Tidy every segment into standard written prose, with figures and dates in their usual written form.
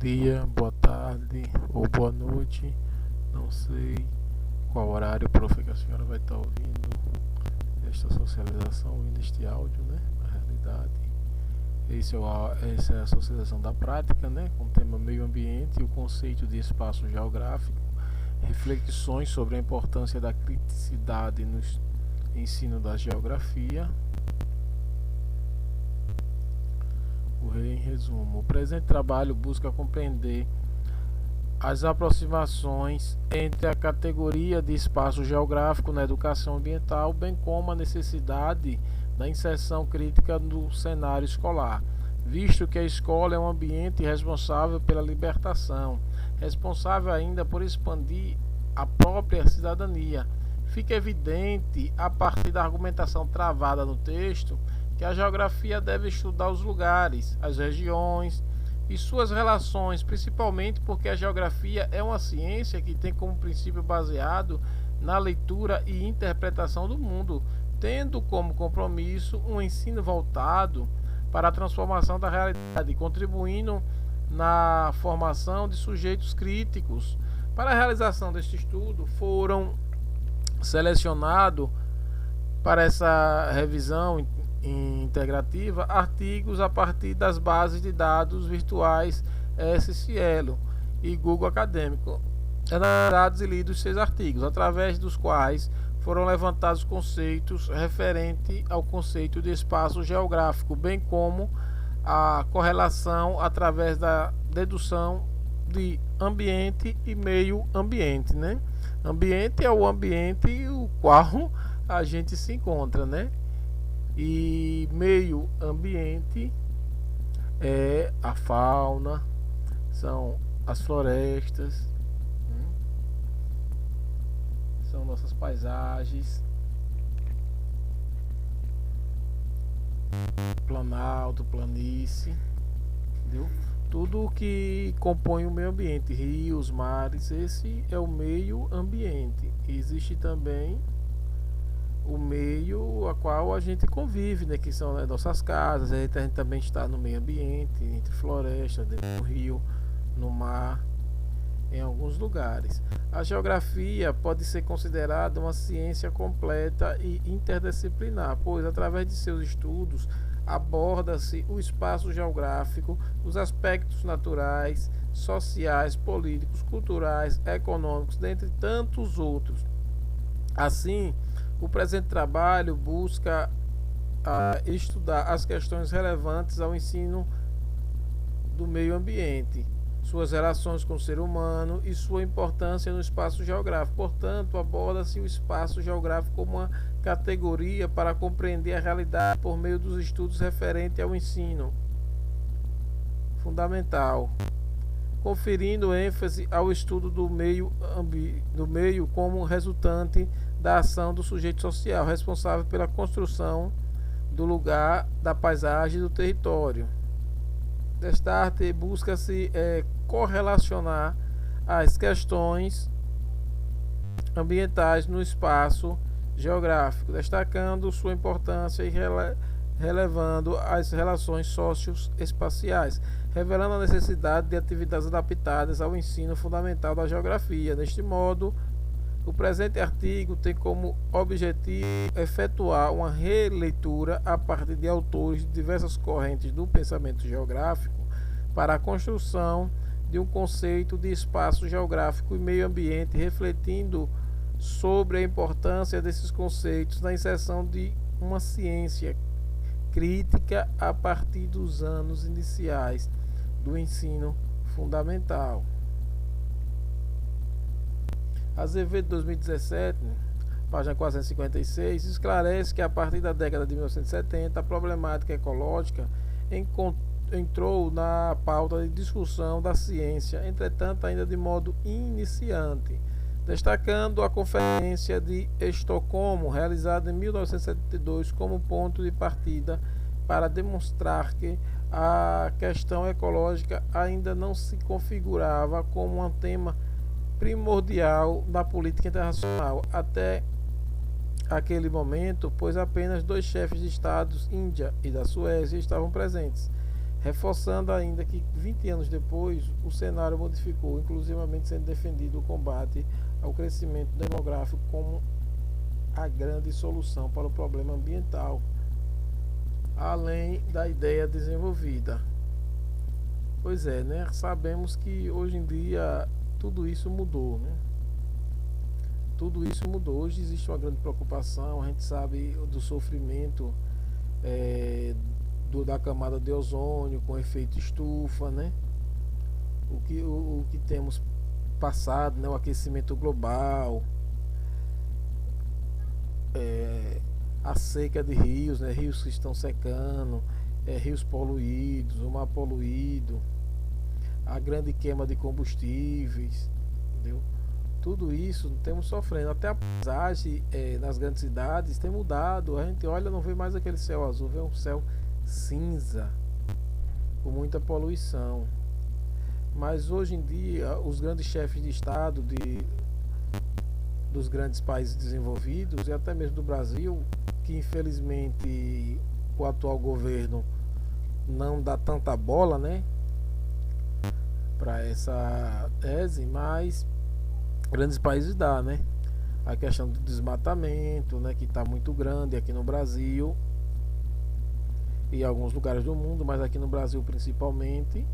dia, boa tarde ou boa noite. Não sei qual horário, prof, que a senhora vai estar ouvindo esta socialização, ouvindo este áudio, né? Na realidade, essa é a socialização da prática, né? Com o tema meio ambiente e o conceito de espaço geográfico, reflexões sobre a importância da criticidade no ensino da geografia. Em resumo, o presente trabalho busca compreender as aproximações entre a categoria de espaço geográfico na educação ambiental, bem como a necessidade da inserção crítica no cenário escolar, visto que a escola é um ambiente responsável pela libertação, responsável ainda por expandir a própria cidadania. Fica evidente, a partir da argumentação travada no texto, que a geografia deve estudar os lugares, as regiões e suas relações, principalmente porque a geografia é uma ciência que tem como princípio baseado na leitura e interpretação do mundo, tendo como compromisso um ensino voltado para a transformação da realidade, contribuindo na formação de sujeitos críticos. Para a realização deste estudo, foram selecionados para essa revisão integrativa artigos a partir das bases de dados virtuais SCIELO e Google Acadêmico, analisados e lidos 6 artigos, através dos quais foram levantados conceitos referentes ao conceito de espaço geográfico, bem como a correlação através da dedução de ambiente e meio ambiente, né? Ambiente é o ambiente o qual a gente se encontra, né? E meio ambiente é a fauna, são as florestas, são nossas paisagens, planalto, planície, entendeu? Tudo que compõe o meio ambiente, rios, mares, esse é o meio ambiente. Existe também o meio a qual a gente convive, né, que são as nossas casas. A gente também está no meio ambiente, entre florestas, dentro do rio, no mar, em alguns lugares. A geografia pode ser considerada uma ciência completa e interdisciplinar, pois através de seus estudos aborda-se o espaço geográfico, os aspectos naturais, sociais, políticos, culturais, econômicos, dentre tantos outros. Assim, o presente trabalho busca estudar as questões relevantes ao ensino do meio ambiente, suas relações com o ser humano e sua importância no espaço geográfico. Portanto, aborda-se o espaço geográfico como uma categoria para compreender a realidade por meio dos estudos referentes ao ensino fundamental, conferindo ênfase ao estudo do meio como resultante da ação do sujeito social, responsável pela construção do lugar, da paisagem e do território. Desta arte busca-se correlacionar as questões ambientais no espaço geográfico, destacando sua importância e relevando as relações socioespaciais, revelando a necessidade de atividades adaptadas ao ensino fundamental da geografia. Deste modo, o presente artigo tem como objetivo efetuar uma releitura a partir de autores de diversas correntes do pensamento geográfico para a construção de um conceito de espaço geográfico e meio ambiente, refletindo sobre a importância desses conceitos na inserção de uma ciência crítica a partir dos anos iniciais do ensino fundamental. Azevedo, 2017, página 456, esclarece que a partir da década de 1970 a problemática ecológica entrou na pauta de discussão da ciência, entretanto ainda de modo iniciante, destacando a Conferência de Estocolmo, realizada em 1972, como ponto de partida para demonstrar que a questão ecológica ainda não se configurava como um tema primordial na política internacional até aquele momento, pois apenas 2 chefes de estados, Índia e da Suécia, estavam presentes, reforçando ainda que 20 anos depois o cenário modificou, inclusivamente sendo defendido o combate ao crescimento demográfico como a grande solução para o problema ambiental, além da ideia desenvolvida. Pois é, né? Sabemos que hoje em dia tudo isso mudou, né? Tudo isso mudou. Hoje existe uma grande preocupação, a gente sabe do sofrimento da camada de ozônio com efeito estufa, né? O que temos passado, né? O aquecimento global, a seca de rios, né? Rios que estão secando, rios poluídos, o mar poluído, a grande queima de combustíveis, entendeu? Tudo isso temos sofrendo. Até a paisagem nas grandes cidades tem mudado. A gente olha, não vê mais aquele céu azul, vê um céu cinza, com muita poluição. Mas hoje em dia, os grandes chefes de Estado dos grandes países desenvolvidos, e até mesmo do Brasil, que infelizmente o atual governo não dá tanta bola, né, para essa tese, mas grandes países dá, né? A questão do desmatamento, né, que está muito grande aqui no Brasil e em alguns lugares do mundo, mas aqui no Brasil principalmente,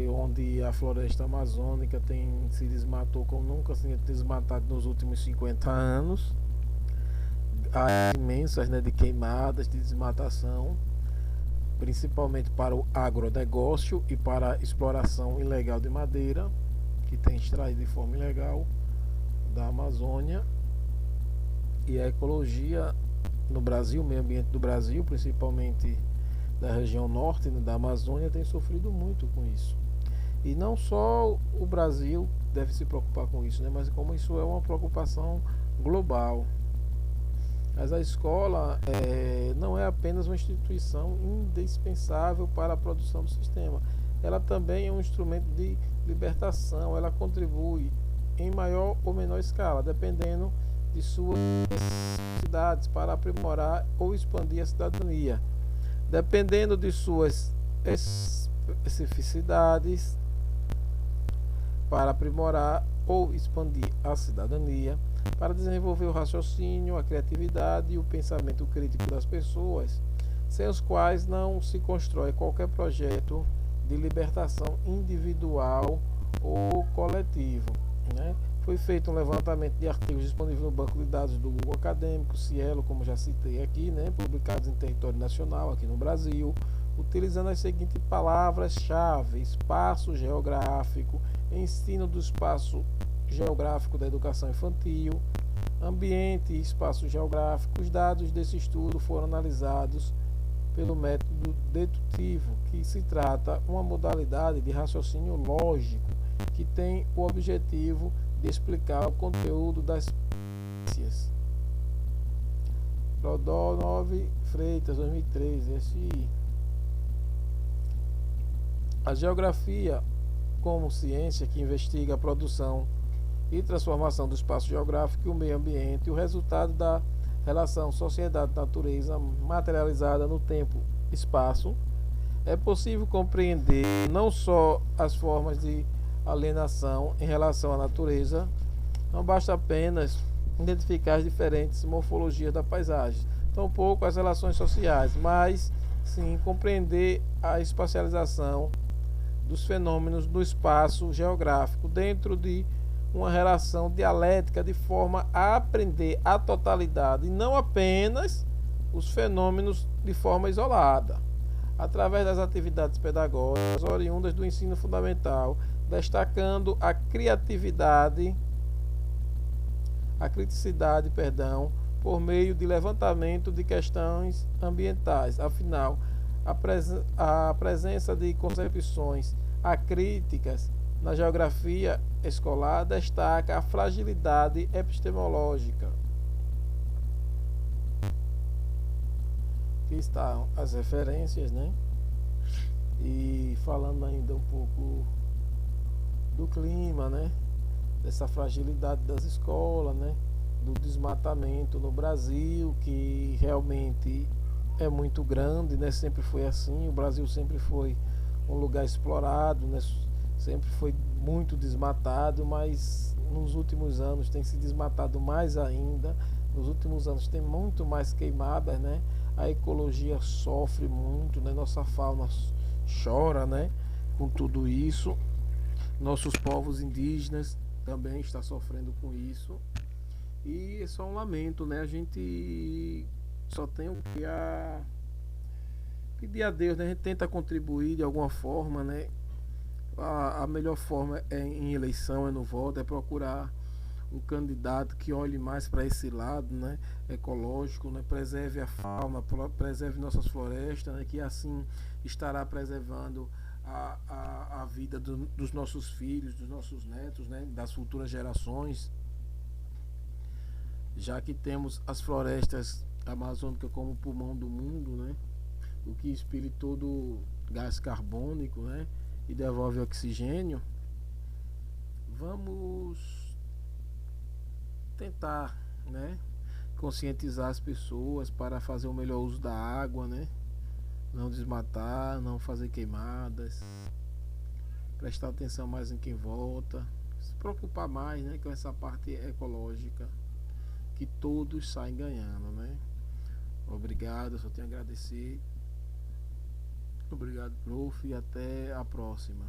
onde a floresta amazônica se desmatou como nunca se tinha desmatado nos últimos 50 anos. Áreas imensas, né, de queimadas, de desmatação, principalmente para o agronegócio e para a exploração ilegal de madeira, que tem extraído de forma ilegal da Amazônia. E a ecologia no Brasil, o meio ambiente do Brasil, principalmente da região norte, né, da Amazônia, tem sofrido muito com isso. E não só o Brasil deve se preocupar com isso, né, mas como isso é uma preocupação global. Mas a escola não é apenas uma instituição indispensável para a produção do sistema. Ela também é um instrumento de libertação. Ela contribui em maior ou menor escala, dependendo de suas necessidades, para aprimorar ou expandir a cidadania. Dependendo de suas especificidades, para aprimorar ou expandir a cidadania, para desenvolver o raciocínio, a criatividade e o pensamento crítico das pessoas, sem os quais não se constrói qualquer projeto de libertação individual ou coletivo, né? Foi feito um levantamento de artigos disponíveis no banco de dados do Google Acadêmico, Cielo, como já citei aqui, né? Publicados em território nacional aqui no Brasil, utilizando as seguintes palavras-chave: espaço geográfico, ensino do espaço geográfico da educação infantil, ambiente e espaço geográfico. Os dados desse estudo foram analisados pelo método dedutivo, que se trata uma modalidade de raciocínio lógico que tem o objetivo de explicar o conteúdo das ciências. Rodolfo Freitas, 2013, SI. A geografia, como ciência que investiga a produção e transformação do espaço geográfico e o meio ambiente, o resultado da relação sociedade-natureza materializada no tempo-espaço, é possível compreender não só as formas de alienação em relação à natureza, não basta apenas identificar as diferentes morfologias da paisagem, tampouco as relações sociais, mas sim compreender a espacialização dos fenômenos do espaço geográfico dentro de uma relação dialética, de forma a aprender a totalidade e não apenas os fenômenos de forma isolada, através das atividades pedagógicas oriundas do ensino fundamental, destacando a criticidade, por meio de levantamento de questões ambientais. Afinal, a presença de concepções acríticas na geografia escolar destaca a fragilidade epistemológica. Aqui estão as referências, né? E falando ainda um pouco do clima, né? Dessa fragilidade das escolas, né? Do desmatamento no Brasil, que realmente é muito grande, né? Sempre foi assim. O Brasil sempre foi um lugar explorado, né? Sempre foi muito desmatado, mas nos últimos anos tem se desmatado mais ainda. Nos últimos anos tem muito mais queimadas, né? A ecologia sofre muito, né? Nossa fauna chora, né? Com tudo isso. Nossos povos indígenas também estão sofrendo com isso. E é só um lamento, né? A gente só tem o que pedir a Deus, né? A gente tenta contribuir de alguma forma, né? A melhor forma é em eleição, é no voto, é procurar um candidato que olhe mais para esse lado, né? Ecológico, né? Preserve a fauna, preserve nossas florestas, né? Que assim estará preservando a vida dos nossos filhos, dos nossos netos, né? Das futuras gerações, já que temos as florestas amazônicas como pulmão do mundo, né? O que expele todo gás carbônico, né? E devolve oxigênio. Vamos tentar, né? Conscientizar as pessoas para fazer o melhor uso da água, né? Não desmatar, não fazer queimadas, prestar atenção mais em quem volta, se preocupar mais, né, com essa parte ecológica, que todos saem ganhando, né? Obrigado, só tenho a agradecer. Obrigado, prof, e até a próxima.